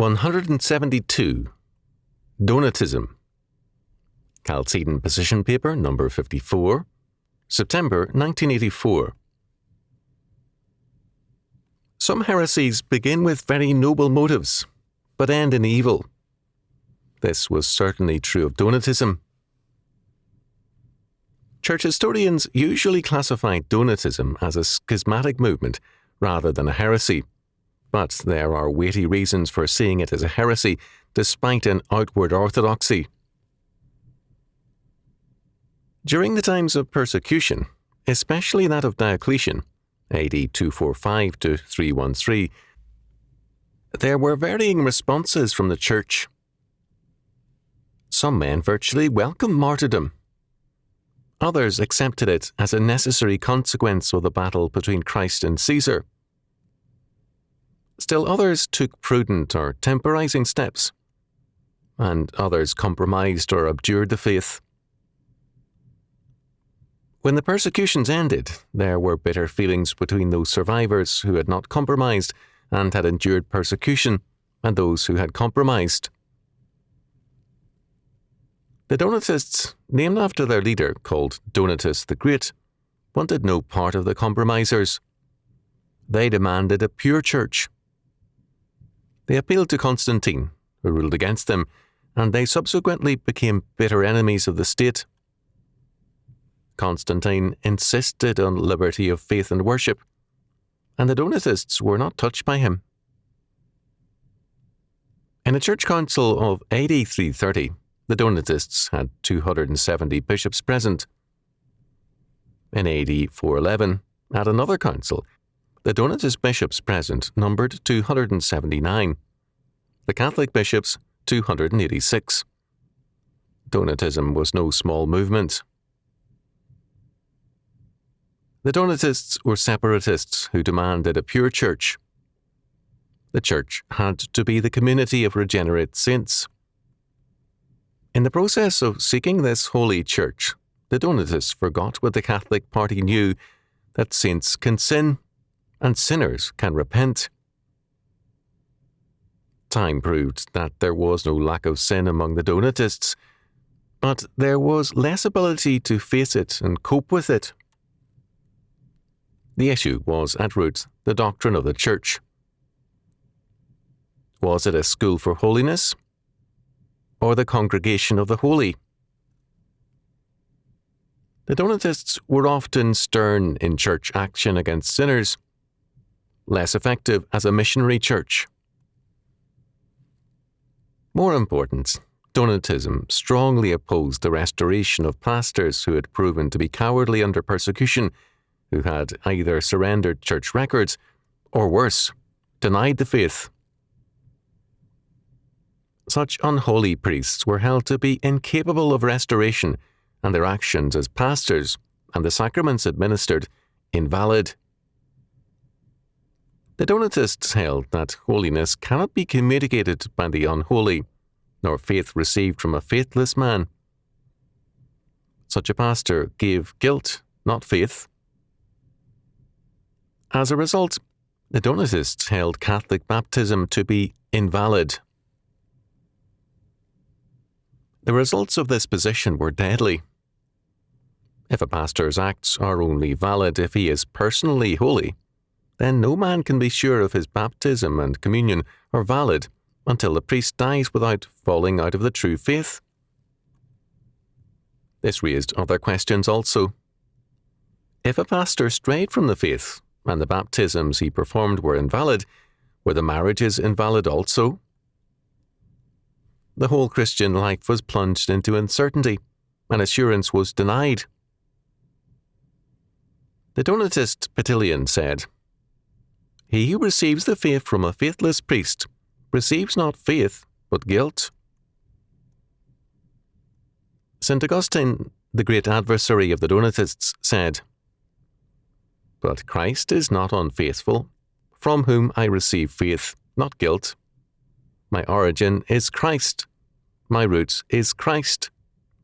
172. Donatism. Chalcedon Position Paper, number 54, September 1984. Some heresies begin with very noble motives, but end in evil. This was certainly true of Donatism. Church historians usually classify Donatism as a schismatic movement rather than a heresy, but there are weighty reasons for seeing it as a heresy despite an outward orthodoxy. During the times of persecution, especially that of Diocletian, AD 245 to 313, there were varying responses from the Church. Some men virtually welcomed martyrdom. Others accepted it as a necessary consequence of the battle between Christ and Caesar. Still others took prudent or temporizing steps, and others compromised or abjured the faith. When the persecutions ended, there were bitter feelings between those survivors who had not compromised and had endured persecution, and those who had compromised. The Donatists, named after their leader called Donatus the Great, wanted no part of the compromisers. They demanded a pure church. They appealed to Constantine, who ruled against them, and they subsequently became bitter enemies of the state. Constantine insisted on liberty of faith and worship, and the Donatists were not touched by him. In a church council of AD 330, the Donatists had 270 bishops present. In AD 411, at another council, the Donatist bishops present numbered 279, the Catholic bishops 286. Donatism was no small movement. The Donatists were separatists who demanded a pure church. The church had to be the community of regenerate saints. In the process of seeking this holy church, the Donatists forgot what the Catholic party knew, that saints can sin and sinners can repent. Time proved that there was no lack of sin among the Donatists, but there was less ability to face it and cope with it. The issue was, at root, the doctrine of the Church. Was it a school for holiness, or the congregation of the holy? The Donatists were often stern in church action against sinners, less effective as a missionary church. More important, Donatism strongly opposed the restoration of pastors who had proven to be cowardly under persecution, who had either surrendered church records, or worse, denied the faith. Such unholy priests were held to be incapable of restoration, and their actions as pastors and the sacraments administered invalid. The Donatists held that holiness cannot be communicated by the unholy, nor faith received from a faithless man. Such a pastor gave guilt, not faith. As a result, the Donatists held Catholic baptism to be invalid. The results of this position were deadly. If a pastor's acts are only valid if he is personally holy, then no man can be sure if his baptism and communion are valid until the priest dies without falling out of the true faith. This raised other questions also. If a pastor strayed from the faith, and the baptisms he performed were invalid, were the marriages invalid also? The whole Christian life was plunged into uncertainty, and assurance was denied. The Donatist Petilian said, "He who receives the faith from a faithless priest receives not faith, but guilt." St. Augustine, the great adversary of the Donatists, said, "But Christ is not unfaithful, from whom I receive faith, not guilt. My origin is Christ. My root is Christ.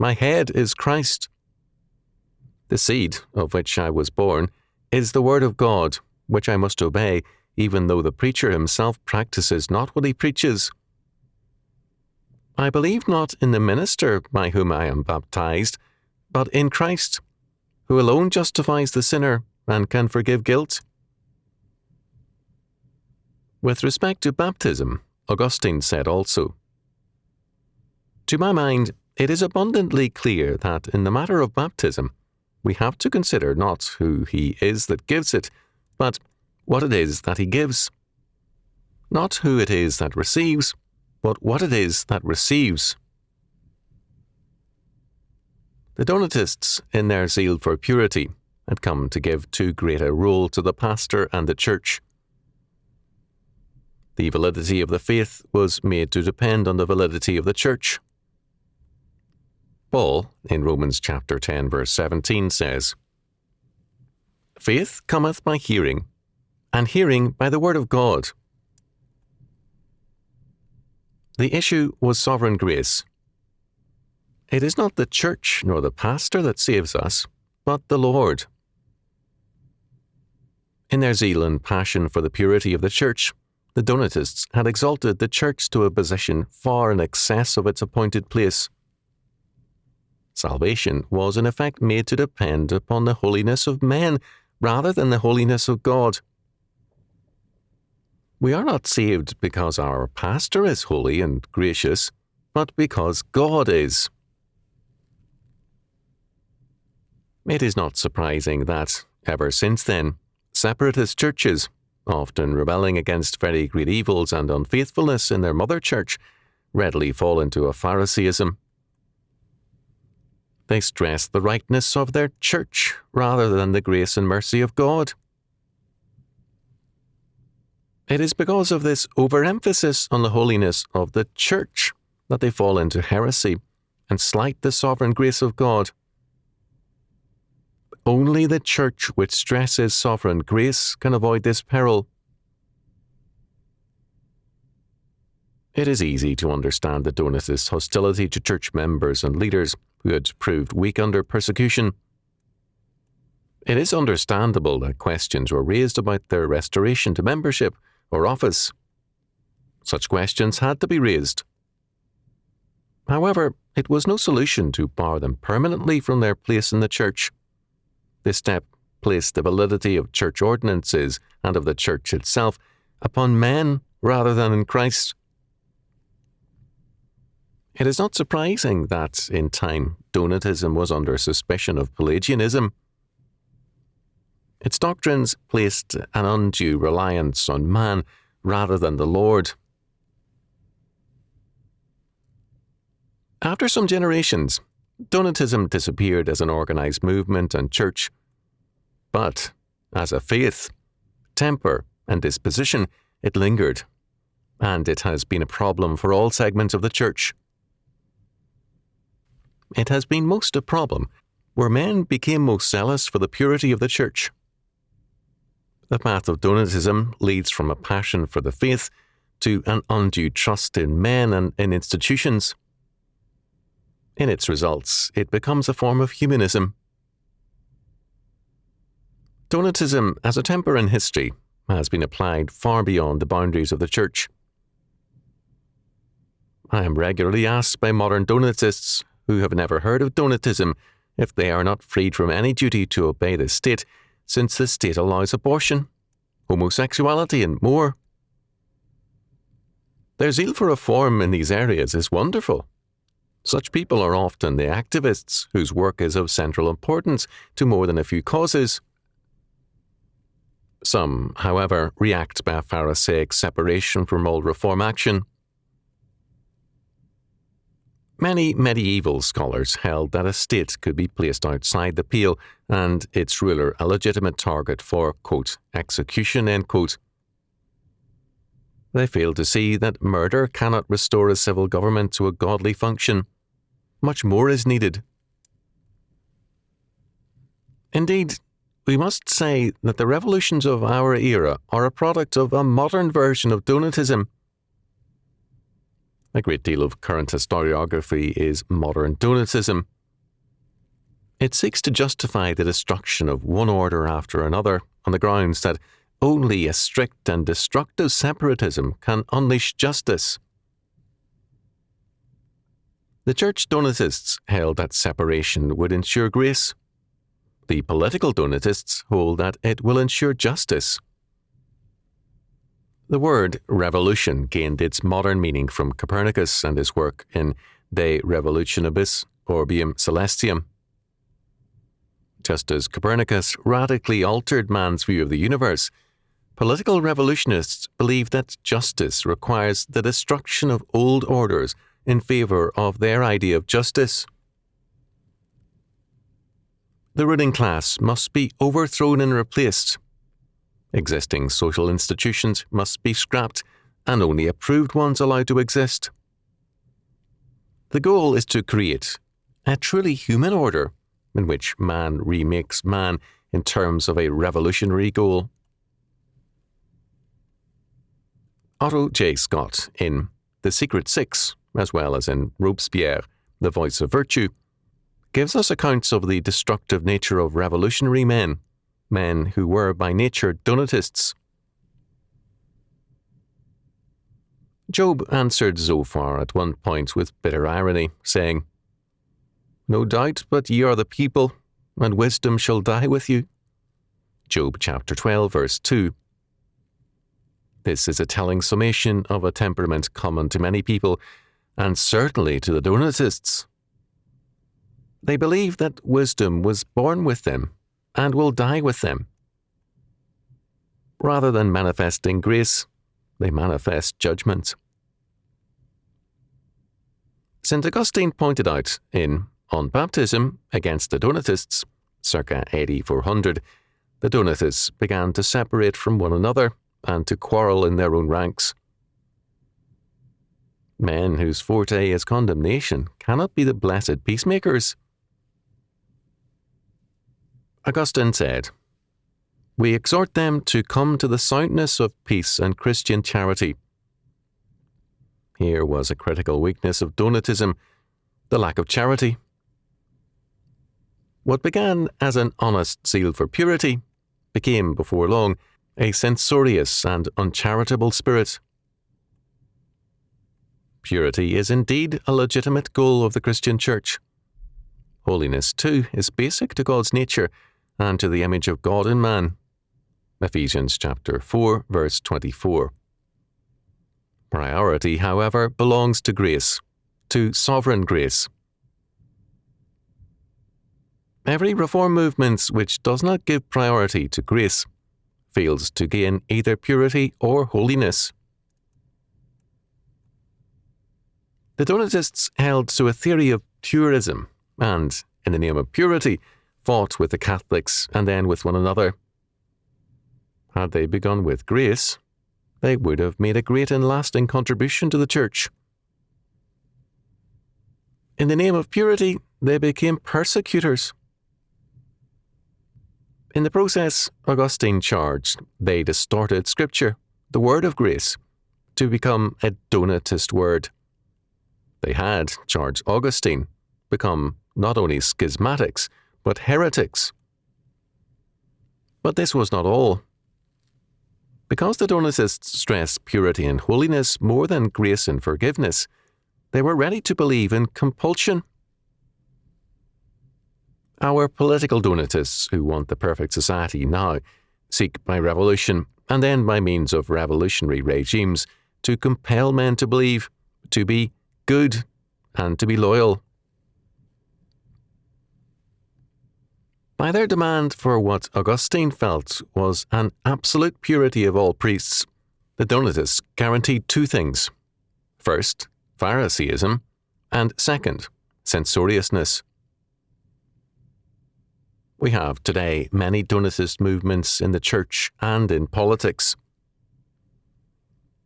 My head is Christ. The seed, of which I was born, is the word of God, which I must obey, even though the preacher himself practices not what he preaches, I believe not in the minister by whom I am baptized, but in Christ, who alone justifies the sinner and can forgive guilt. With respect to baptism, Augustine said also, "To my mind, it is abundantly clear that in the matter of baptism, we have to consider not who he is that gives it, but what it is that he gives. Not who it is that receives, but what it is that receives." The Donatists, in their zeal for purity, had come to give too great a role to the pastor and the church. The validity of the faith was made to depend on the validity of the church. Paul, in Romans chapter 10, verse 17, says, "Faith cometh by hearing, and hearing by the word of God." The issue was sovereign grace. It is not the church nor the pastor that saves us, but the Lord. In their zeal and passion for the purity of the church, the Donatists had exalted the church to a position far in excess of its appointed place. Salvation was in effect made to depend upon the holiness of men rather than the holiness of God. We are not saved because our pastor is holy and gracious, but because God is. It is not surprising that, ever since then, separatist churches, often rebelling against very great evils and unfaithfulness in their mother church, readily fall into a Phariseeism. They stress the rightness of their church rather than the grace and mercy of God. It is because of this overemphasis on the holiness of the church that they fall into heresy and slight the sovereign grace of God. Only the church which stresses sovereign grace can avoid this peril. It is easy to understand the Donatist hostility to church members and leaders who had proved weak under persecution. It is understandable that questions were raised about their restoration to membership or office. Such questions had to be raised. However, it was no solution to bar them permanently from their place in the church. This step placed the validity of church ordinances and of the church itself upon men rather than in Christ. It is not surprising that, in time, Donatism was under suspicion of Pelagianism. Its doctrines placed an undue reliance on man rather than the Lord. After some generations, Donatism disappeared as an organized movement and church. But, as a faith, temper, and disposition, it lingered, and it has been a problem for all segments of the church. It has been most a problem where men became most zealous for the purity of the church. The path of Donatism leads from a passion for the faith to an undue trust in men and in institutions. In its results, it becomes a form of humanism. Donatism, as a temper in history, has been applied far beyond the boundaries of the church. I am regularly asked by modern Donatists who have never heard of Donatism if they are not freed from any duty to obey the state, since the state allows abortion, homosexuality, and more. Their zeal for reform in these areas is wonderful. Such people are often the activists whose work is of central importance to more than a few causes. Some, however, react by a Pharisaic separation from all reform action. Many medieval scholars held that a state could be placed outside the pale and its ruler a legitimate target for, quote, execution, end quote. They failed to see that murder cannot restore a civil government to a godly function. Much more is needed. Indeed, we must say that the revolutions of our era are a product of a modern version of Donatism. A great deal of current historiography is modern Donatism. It seeks to justify the destruction of one order after another on the grounds that only a strict and destructive separatism can unleash justice. The church Donatists held that separation would ensure grace. The political Donatists hold that it will ensure justice. The word revolution gained its modern meaning from Copernicus and his work in De Revolutionibus Orbium Celestium. Just as Copernicus radically altered man's view of the universe, political revolutionists believe that justice requires the destruction of old orders in favor of their idea of justice. The ruling class must be overthrown and replaced. Existing social institutions must be scrapped and only approved ones allowed to exist. The goal is to create a truly human order in which man remakes man in terms of a revolutionary goal. Otto J. Scott, in The Secret Six, as well as in Robespierre, The Voice of Virtue, gives us accounts of the destructive nature of revolutionary men, men who were by nature Donatists. Job answered Zophar at one point with bitter irony, saying, "No doubt but ye are the people, and wisdom shall die with you." Job chapter 12, verse 2. This is a telling summation of a temperament common to many people, and certainly to the Donatists. They believe that wisdom was born with them and will die with them. Rather than manifesting grace, they manifest judgment. St. Augustine pointed out in On Baptism against the Donatists, circa AD 400, the Donatists began to separate from one another and to quarrel in their own ranks. Men whose forte is condemnation cannot be the blessed peacemakers. Augustine said, "We exhort them to come to the soundness of peace and Christian charity." Here was a critical weakness of Donatism, the lack of charity. What began as an honest zeal for purity became, before long, a censorious and uncharitable spirit. Purity is indeed a legitimate goal of the Christian Church. Holiness, too, is basic to God's nature and to the image of God in man. Ephesians chapter 4, verse 24. Priority, however, belongs to grace, to sovereign grace. Every reform movement which does not give priority to grace fails to gain either purity or holiness. The Donatists held to a theory of purism and, in the name of purity, fought with the Catholics and then with one another. Had they begun with grace, they would have made a great and lasting contribution to the Church. In the name of purity, they became persecutors. In the process, Augustine charged they distorted Scripture, the word of grace, to become a Donatist word. They had, charged Augustine, become not only schismatics, but heretics. But this was not all. Because the Donatists stressed purity and holiness more than grace and forgiveness, they were ready to believe in compulsion. Our political Donatists, who want the perfect society now, seek by revolution, and then by means of revolutionary regimes, to compel men to believe, to be good, and to be loyal. By their demand for what Augustine felt was an absolute purity of all priests, the Donatists guaranteed two things. First, Pharisaism, and second, censoriousness. We have today many Donatist movements in the Church and in politics.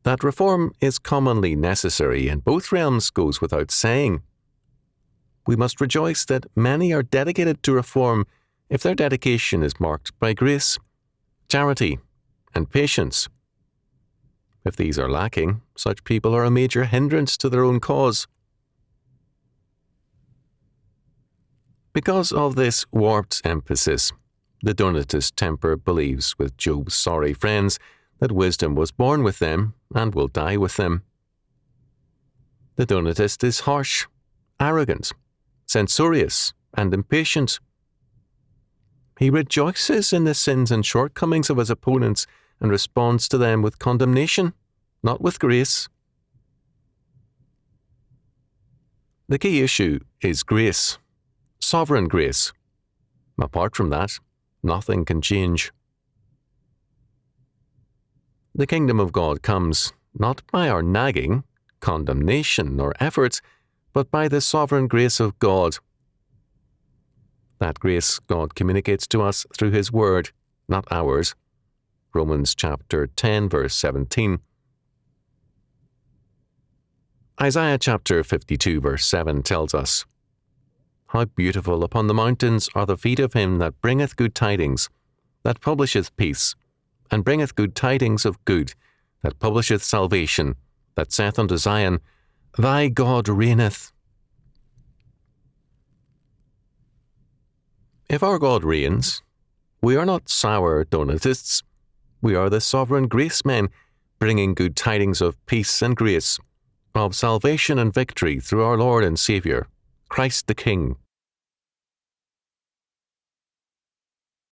That reform is commonly necessary in both realms goes without saying. We must rejoice that many are dedicated to reform if their dedication is marked by grace, charity, and patience. If these are lacking, such people are a major hindrance to their own cause. Because of this warped emphasis, the Donatist temper believes with Job's sorry friends that wisdom was born with them and will die with them. The Donatist is harsh, arrogant, censorious, and impatient. He rejoices in the sins and shortcomings of his opponents and responds to them with condemnation, not with grace. The key issue is grace, sovereign grace. Apart from that, nothing can change. The kingdom of God comes not by our nagging, condemnation, or efforts, but by the sovereign grace of God. That grace God communicates to us through His Word, not ours. Romans chapter 10, verse 17. Isaiah chapter 52, verse 7 tells us, "How beautiful upon the mountains are the feet of him that bringeth good tidings, that publisheth peace, and bringeth good tidings of good, that publisheth salvation, that saith unto Zion, Thy God reigneth." If our God reigns, we are not sour Donatists. We are the sovereign grace men, bringing good tidings of peace and grace, of salvation and victory through our Lord and Saviour, Christ the King,